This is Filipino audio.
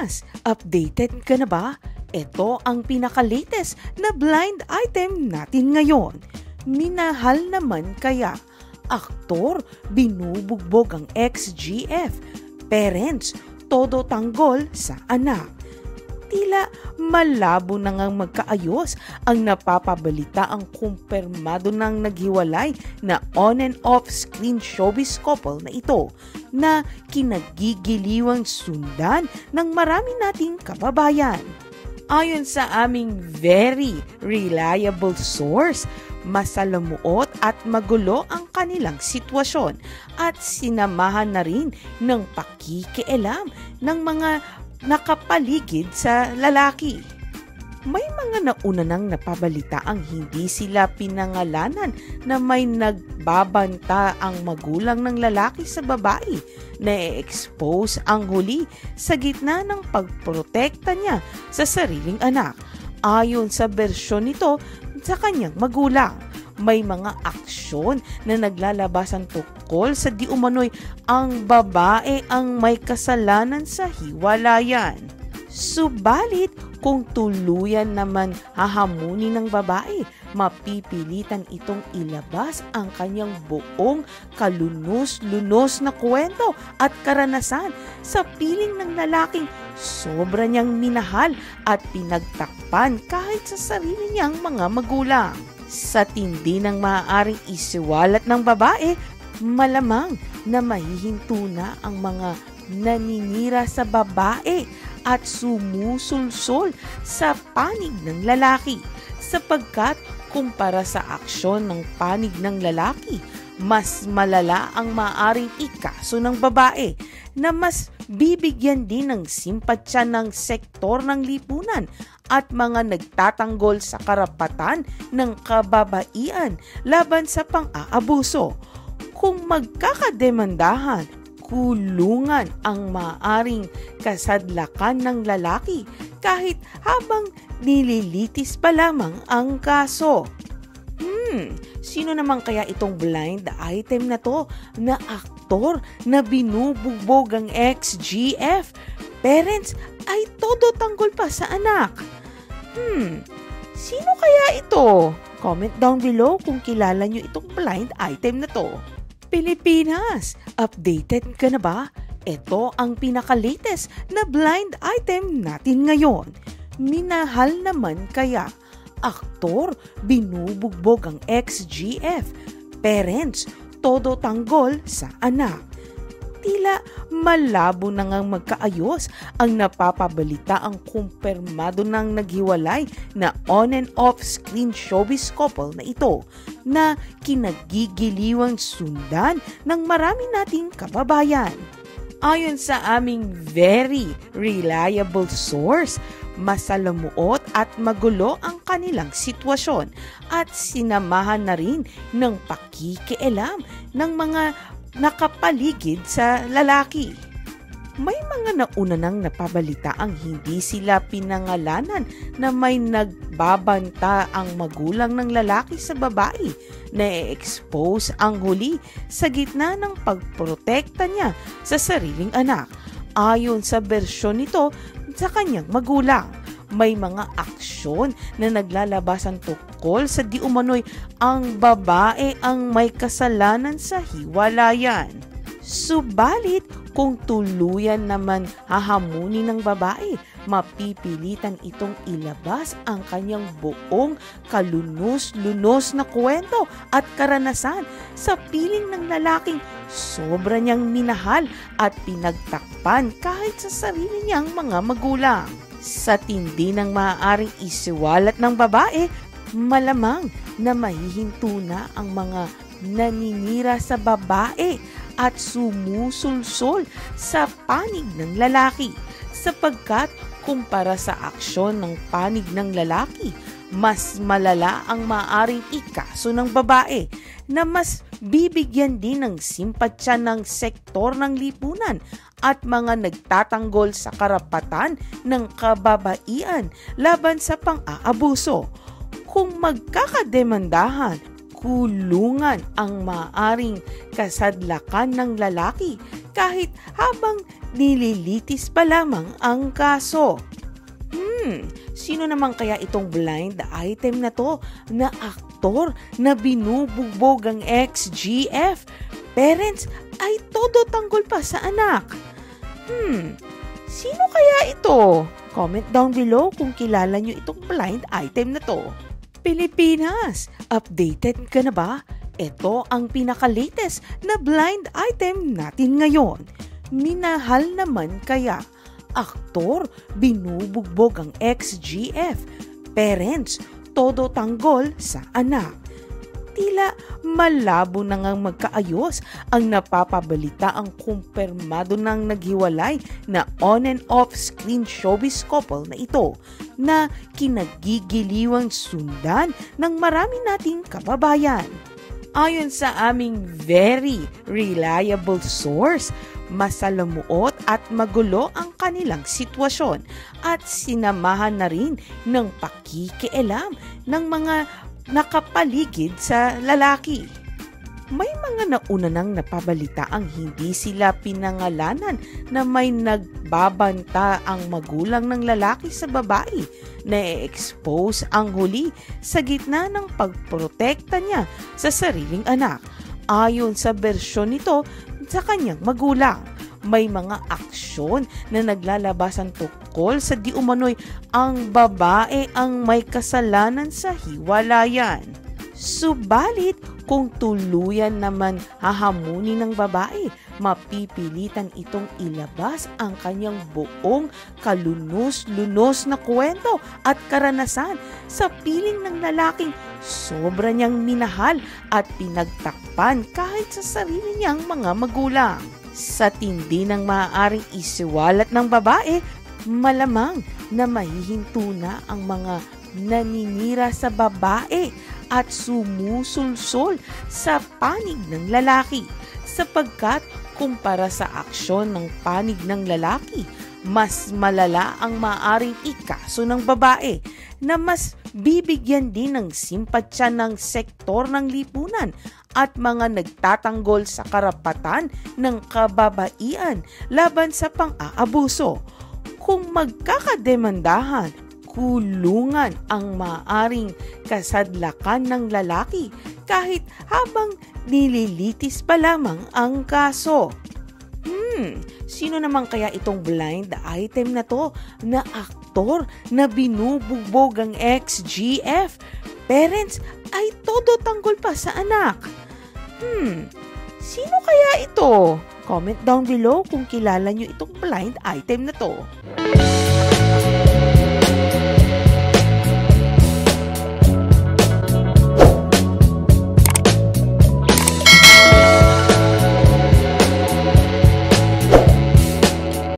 Pilipinas, updated ka na ba? Ito ang pinaka-latest na blind item natin ngayon. Minahal naman kaya? Aktor, binubugbog ang ex-GF. Parents, todo tanggol sa anak. Tila malabo na ngang magkaayos ang napapabalita ang kumpirmado ng naghiwalay na on and off screen showbiz couple na ito na kinagigiliwang sundan ng marami nating kababayan. Ayon sa aming very reliable source, masalamuot at magulo ang kanilang sitwasyon at sinamahan na rin ng pakikialam ng mga nakapaligid sa lalaki. May mga nauna nang napabalita ang hindi sila pinangalanan na may nagbabanta ang magulang ng lalaki sa babae na i-expose ang huli sa gitna ng pagprotekta niya sa sariling anak. Ayon sa bersyon nito sa kanyang magulang, may mga aksyon na naglalabasan tungkol sa di umano'y ang babae ang may kasalanan sa hiwalayan. Subalit kung tuluyan naman hahamunin ng babae, mapipilitan itong ilabas ang kanyang buong kalunos-lunos na kwento at karanasan sa piling ng lalaking sobra niyang minahal at pinagtakpan kahit sa sarili niyang mga magulang. Sa tindi ng maaaring isiwalat ng babae, malamang na mahihinto na ang mga naninira sa babae at sumusulsol sa panig ng lalaki sapagkat kumpara sa aksyon ng panig ng lalaki, mas malala ang maaaring ikaso ng babae na mas bibigyan din ng simpatsya ng sektor ng lipunan at mga nagtatanggol sa karapatan ng kababaihan laban sa pang-aabuso. Kung magkakademandahan, kulungan ang maaring kasadlakan ng lalaki kahit habang nililitis pa lamang ang kaso. Sino naman kaya itong blind item na to na aktor na binubugbog ang ex-GF? Parents ay todo tanggol pa sa anak. Sino kaya ito? Comment down below kung kilala nyo itong blind item na to. Pilipinas, updated ka na ba? Ito ang pinaka-latest na blind item natin ngayon. Minahal naman kaya? Aktor, binubugbog ang ex-GF. Parents, todo tanggol sa anak. Tila malabo na ngang magkaayos ang napapabalita ang kumpirmado ng naghiwalay na on and off screen showbiz couple na ito na kinagigiliwang sundan ng marami nating kababayan. Ayon sa aming very reliable source, masalamuot at magulo ang kanilang sitwasyon at sinamahan na rin ng pakikialam ng mga nakapaligid sa lalaki. May mga nauna nang napabalita ang hindi sila pinangalanan na may nagbabanta ang magulang ng lalaki sa babae na i-expose ang huli sa gitna ng pagprotekta niya sa sariling anak. Ayon sa bersyon nito sa kanyang magulang, may mga aksyon na naglalabasan tungkol sa di umano'y ang babae ang may kasalanan sa hiwalayan. Subalit kung tuluyan naman hahamunin ng babae, mapipilitan itong ilabas ang kanyang buong kalunos-lunos na kwento at karanasan sa piling ng lalaking sobra niyang minahal at pinagtakpan kahit sa sarili niyang mga magulang. Sa tindi ng maaaring isiwalat ng babae, malamang na mahihinto na ang mga naninira sa babae at sumusulsol sa panig ng lalaki sapagkat kumpara sa aksyon ng panig ng lalaki, mas malala ang maaring ikaso ng babae na mas bibigyan din ng simpatsya ng sektor ng lipunan at mga nagtatanggol sa karapatan ng kababaihan laban sa pang-aabuso. Kung magkakademandahan, kulungan ang maaaring kasadlakan ng lalaki kahit habang nililitis pa lamang ang kaso. Sino naman kaya itong blind item na to na aktor na binubugbog ang ex-GF? Parents ay todo tanggol pa sa anak. Sino kaya ito? Comment down below kung kilala nyo itong blind item na to. Pilipinas, updated ka na ba? Ito ang pinaka-latest na blind item natin ngayon. Minahal naman kaya aktor binubugbog ang ex-GF? Parents, todo tanggol sa anak. Tila malabo na ngang magkaayos ang napapabalita ang kumpirmado ng naghiwalay na on and off screen showbiz couple na ito na kinagigiliwang sundan ng marami nating kababayan. Ayon sa aming very reliable source, masalamuot at magulo ang kanilang sitwasyon at sinamahan na rin ng pakikialam ng mga nakapaligid sa lalaki. May mga nauna nang napabalita ang hindi sila pinangalanan na may nagbabanta ang magulang ng lalaki sa babae na i-expose ang huli sa gitna ng pagprotekta niya sa sariling anak. Ayon sa bersyon nito sa kanyang magulang, may mga aksyon na naglalabasan tungkol sa di umano'y ang babae ang may kasalanan sa hiwalayan. Subalit, kung tuluyan naman hahamunin ng babae, mapipilitan itong ilabas ang kanyang buong kalunos-lunos na kwento at karanasan sa piling ng lalaking sobra niyang minahal at pinagtakpan kahit sa sarili niyang mga magulang. Sa tindi ng maaaring isiwalat ng babae, malamang na mahihinto na ang mga naninira sa babae at sumusulsol sa panig ng lalaki sapagkat kumpara sa aksyon ng panig ng lalaki, mas malala ang maaaring ikaso ng babae na mas bibigyan din ng simpatsya ng sektor ng lipunan at mga nagtatanggol sa karapatan ng kababaihan laban sa pang-aabuso. Kung magkakademandahan, kulungan ang maaring kasadlakan ng lalaki kahit habang nililitis pa lamang ang kaso. Sino naman kaya itong blind item na to na aktor na binubugbog ang ex-GF? Parents ay todo tanggol pa sa anak. Sino kaya ito? Comment down below kung kilala nyo itong blind item na to.